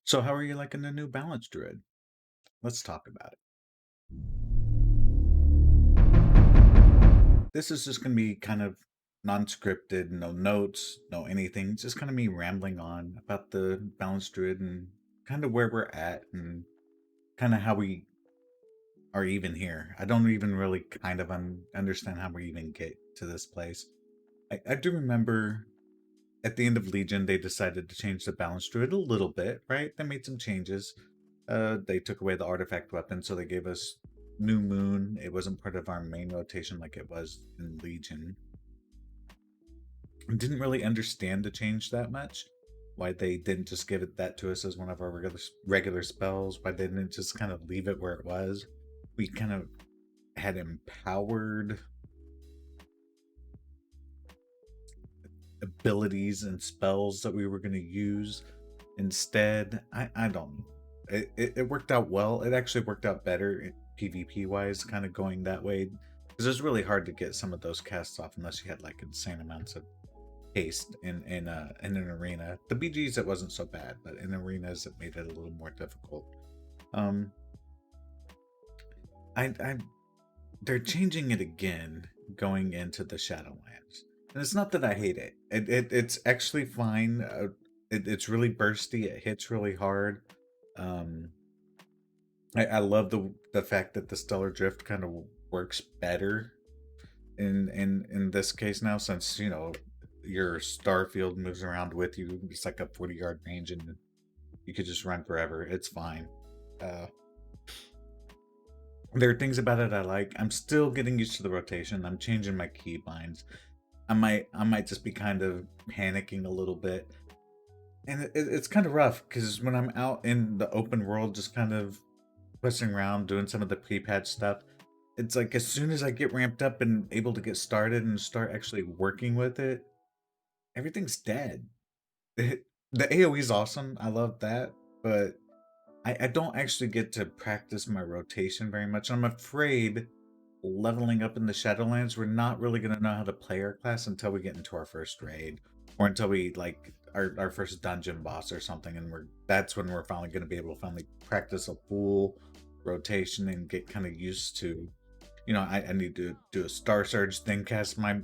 So how are you liking the new Balance Druid? Let's talk about it. This is just going to be kind of non-scripted, no notes, no anything. Just kind of me rambling on about the Balance Druid and kind of where we're at and kind of how we are even here. I don't even really kind of understand how we even get to this place. I do remember at the end of Legion, they decided to change the Balance Druid a little bit, right? They made some changes. They took away the artifact weapon, so they gave us New Moon. It wasn't part of our main rotation like it was in Legion. I didn't really understand the change that much. Why they didn't just give it that to us as one of our regular spells? Why they didn't just kind of leave it where it was? We kind of had empowered abilities and spells that we were going to use instead. I don't know. It worked out well. It actually worked out better PvP wise, kind of going that way, because it's really hard to get some of those casts off unless you had like insane amounts of haste in an arena. The BGs it wasn't so bad, but in arenas it made it a little more difficult. Um, I they're changing it again going into the Shadowlands, and it's not that I hate it. It's actually fine. It's really bursty. It hits really hard. Um, I love the fact that the stellar drift kind of works better in this case now, since your star field moves around with you. It's like a 40-yard range, and you could just run forever. It's fine. Uh, there are things about it I like. I'm still getting used to the rotation. I'm changing my keybinds. I might just be kind of panicking a little bit, and it's kind of rough because when I'm out in the open world, just kind of pushing around, doing some of the pre-patch stuff, it's like as soon as I get ramped up and able to get started and start actually working with it, everything's dead. The AoE is awesome. I love that, but I don't actually get to practice my rotation very much. I'm afraid leveling up in the Shadowlands, we're not really going to know how to play our class until we get into our first raid or until we like our first dungeon boss or something. And that's when we're finally going to be able to finally practice a full rotation and get kind of used to, I need to do a Star Surge, then cast my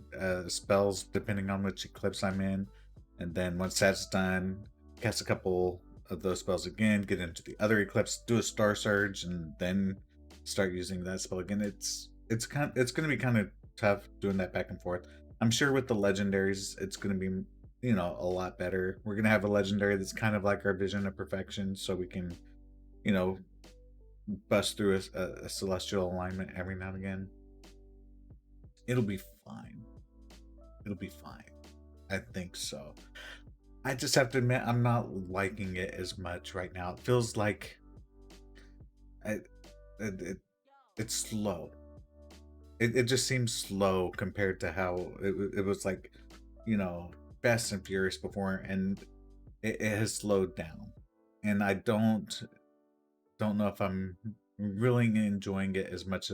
spells depending on which eclipse I'm in. And then once that's done, cast a couple of those spells again, get into the other eclipse, do a Star Surge, and then start using that spell again. It's going to be kind of tough doing that back and forth. I'm sure with the legendaries, it's going to be a lot better. We're going to have a legendary that's kind of like our Vision of Perfection, so we can you know bust through a celestial alignment every now and again. It'll be fine. It'll be fine. I think so. I just have to admit, I'm not liking it as much right now. It feels like I, it it's slow. It just seems slow compared to how it was like, you know, Fast and Furious before, and it has slowed down. And I don't know if I'm really enjoying it as much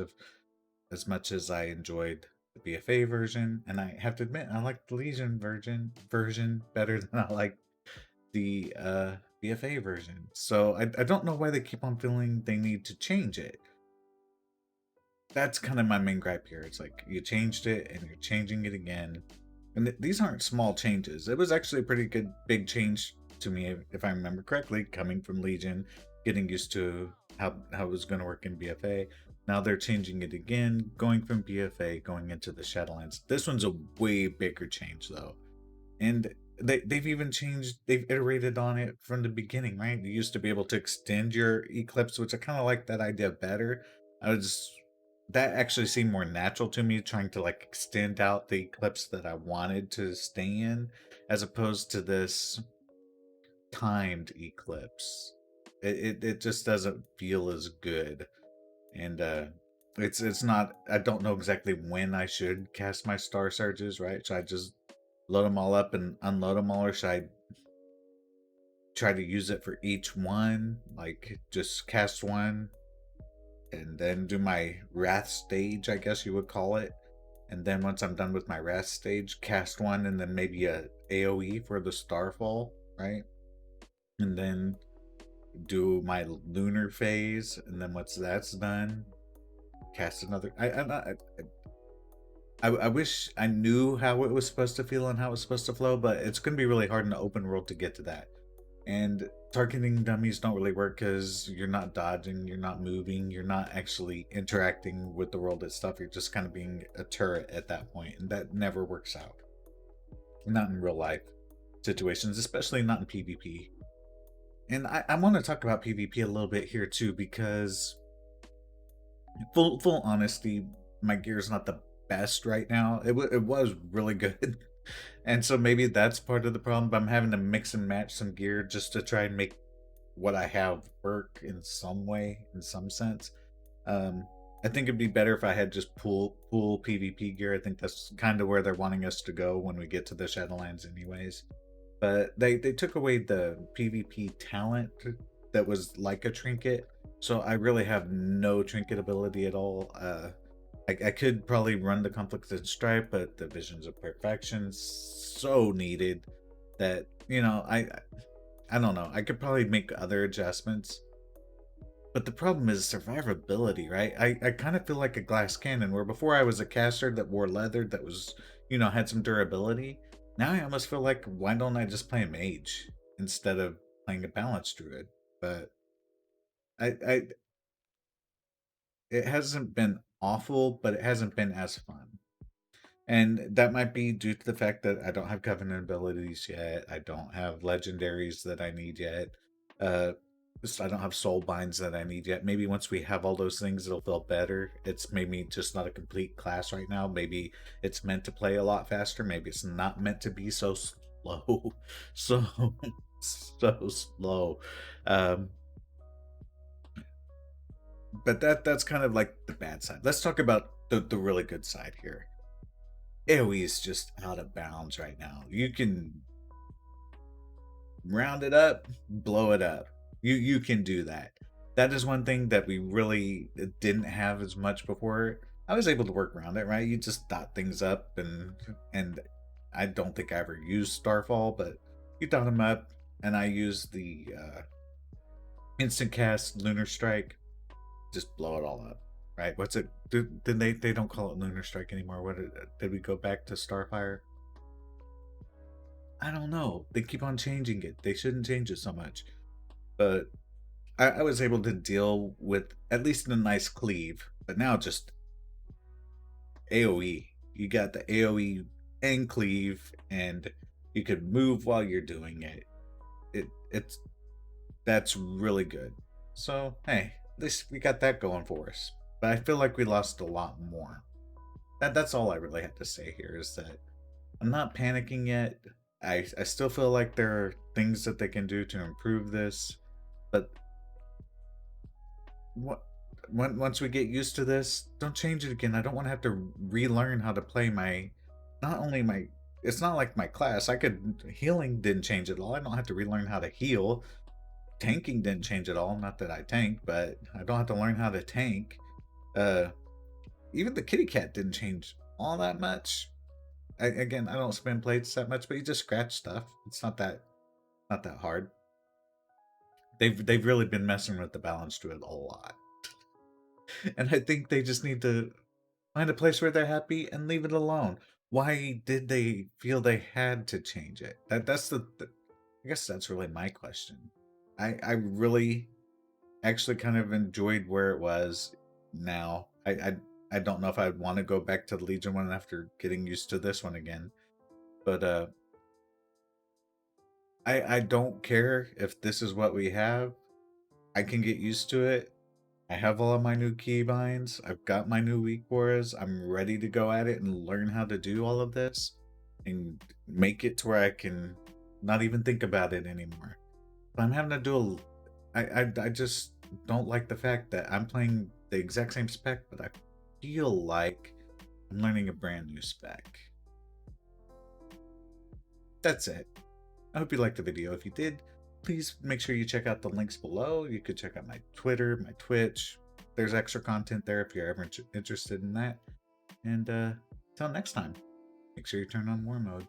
as I enjoyed the BFA version. And I have to admit, I like the Legion version better than I like the BFA version. So I don't know why they keep on feeling they need to change it. That's kind of my main gripe here. It's like you changed it and you're changing it again. And these aren't small changes. It was actually a pretty good big change to me, if I remember correctly, coming from Legion, getting used to how it was going to work in BFA. Now they're changing it again, going from BFA going into the Shadowlands. This one's a way bigger change though, and they've iterated on it from the beginning, right? You used to be able to extend your eclipse, which I kind of like that idea better. I was That actually seemed more natural to me, trying to like extend out the eclipse that I wanted to stay in, as opposed to this timed eclipse. It just doesn't feel as good, and it's not. I don't know exactly when I should cast my star surges. Right? Should I just load them all up and unload them all, or should I try to use it for each one? Like just cast one and then do my wrath stage, I guess you would call it. And then once I'm done with my wrath stage, cast one and then maybe a AoE for the starfall, right? And then do my lunar phase, and then once that's done, cast another. I wish I knew how it was supposed to feel and how it was supposed to flow, but it's going to be really hard in the open world to get to that. And targeting dummies don't really work because you're not dodging, you're not moving, you're not actually interacting with the world itself. You're just kind of being a turret at that point, and that never works out. Not in real life situations, especially not in PvP. And I want to talk about PvP a little bit here too, because full honesty, my gear's not the best right now. It was really good, and so maybe that's part of the problem. But I'm having to mix and match some gear just to try and make what I have work in some way, in some sense. Um, I think it'd be better if I had just pool PvP gear. I think that's kind of where they're wanting us to go when we get to the Shadowlands, anyways. But they took away the PvP talent that was like a trinket, so I really have no trinket ability at all. I could probably run the Conflicted Stripe, but the Visions of Perfection so needed that, you know, I don't know. I could probably make other adjustments, but the problem is survivability, right? I kind of feel like a glass cannon, where before I was a caster that wore leather that was, you know, had some durability. Now I almost feel like, why don't I just play a mage instead of playing a Balance Druid? But I it hasn't been awful, but it hasn't been as fun. And that might be due to the fact that I don't have covenant abilities yet. I don't have legendaries that I need yet. Uh, I don't have soul binds that I need yet. Maybe once we have all those things, it'll feel better. It's maybe just not a complete class right now. Maybe it's meant to play a lot faster. Maybe it's not meant to be so slow, so so slow. Um, but that's kind of like the bad side. Let's talk about the really good side here. AoE is just out of bounds right now. You can round it up, blow it up. You can do that. That is one thing that we really didn't have as much before. I was able to work around it, right? You just dot things up, and I don't think I ever used Starfall, but you dot them up, and I use the instant cast Lunar Strike, just blow it all up, right? What's it? Did they don't call it Lunar Strike anymore? What did we go back to Starfire? I don't know. They keep on changing it. They shouldn't change it so much. But I was able to deal with at least a nice cleave. But now just AoE. You got the AoE and cleave, and you could move while you're doing it. It's that's really good. So hey, at least we got that going for us. But I feel like we lost a lot more. That's all I really have to say here, is that I'm not panicking yet. I still feel like there are things that they can do to improve this, but what once we get used to this, don't change it again. I don't want to have to relearn how to play my, not only my, it's not like my class. I could, healing didn't change at all. I don't have to relearn how to heal. Tanking didn't change at all. Not that I tank, but I don't have to learn how to tank. Uh, Even the kitty cat didn't change all that much. Again, I don't spin plates that much, but you just scratch stuff. It's not that hard. They've really been messing with the balance to it a lot, and I think they just need to find a place where they're happy and leave it alone. Why did they feel they had to change it? That's the I guess that's really my question. I really actually kind of enjoyed where it was now. I don't know if I'd want to go back to the Legion one after getting used to this one again. But I don't care if this is what we have. I can get used to it. I have all of my new keybinds. I've got my new weak auras. I'm ready to go at it and learn how to do all of this and make it to where I can not even think about it anymore. But I'm having to do I just don't like the fact that I'm playing the exact same spec, but I feel like I'm learning a brand new spec. That's it. I hope you liked the video. If you did, please make sure you check out the links below. You could check out my Twitter, my Twitch. There's extra content there if you're ever interested in that. And until next time, make sure you turn on war mode.